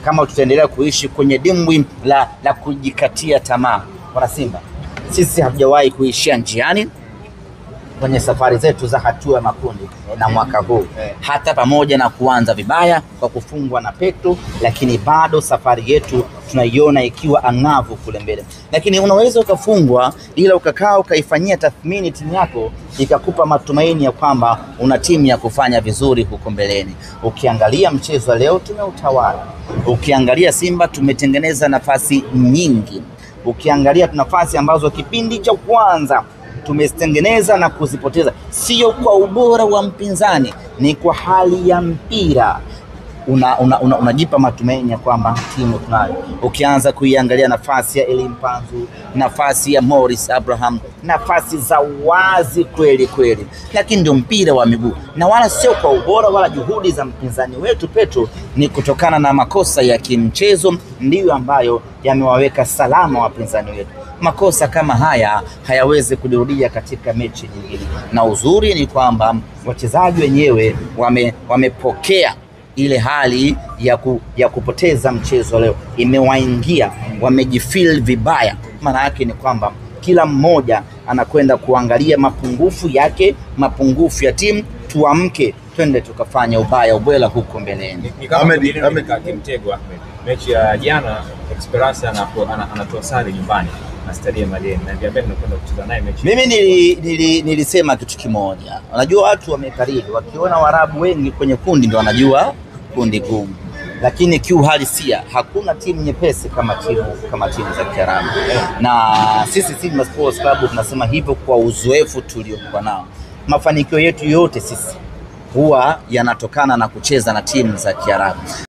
kama tutaendelea kuishi kwenye dimbwi la kujikatia tamaa. Wana Simba, sisi hatujawahi kuishia njiani kwenye safari zetu za hatua ya makundi na mwaka huu. Hata pamoja na kuanza vibaya kwa kufungwa na Petro, lakini bado safari yetu tunaiona ikiwa angavu kule mbele. Lakini unaweza ukafungwa ila ukakaa ukaifanyia tathmini timu yako, ikakupa matumaini ya kwamba una timu ya kufanya vizuri huko mbeleni. Ukiangalia mchezo leo tumeutawala. Ukiangalia Simba tumetengeneza nafasi nyingi. Ukiangalia nafasi ambazo kipindi cha kwanza tumezitengeneza na kuzipoteza, sio kwa ubora wa mpinzani, ni kwa hali ya mpira. Unajipa matumaini ya kwamba timu tunayo. Ukianza kuiangalia nafasi ya Elie Mpanzu, nafasi ya Morris Abraham, nafasi za wazi kweli kweli, lakini ndio mpira wa miguu, na wala sio kwa ubora wala juhudi za mpinzani wetu Petro, ni kutokana na makosa ya kimchezo ndiyo ambayo yamewaweka salama wapinzani wetu. Makosa kama haya hayawezi kujirudia katika mechi nyingine, na uzuri ni kwamba wachezaji wenyewe wamepokea ile hali ya kupoteza mchezo leo, imewaingia, wamejifeel vibaya. Maana yake ni kwamba kila mmoja anakwenda kuangalia mapungufu yake, mapungufu ya timu. Tuamke, twende tukafanya ubwela huko mbeleni. Mtego Ahmed, mechi ya jana Esperance anatoa sare nyumbani na Stadium Malien, na niambia tunakwenda kucheza naye mechi. Mimi nilisema kitu kimoja. Unajua watu wamekariri, wakiona Waarabu wengi kwenye kundi ndio wanajua kundi gumu. Lakini kiuhalisia hakuna timu nyepesi kama timu za Kiarabu. Na sisi Simba Sports Club tunasema hivyo kwa uzoefu tuliokuwa nao. Mafanikio yetu yote sisi huwa yanatokana na kucheza na timu za Kiarabu.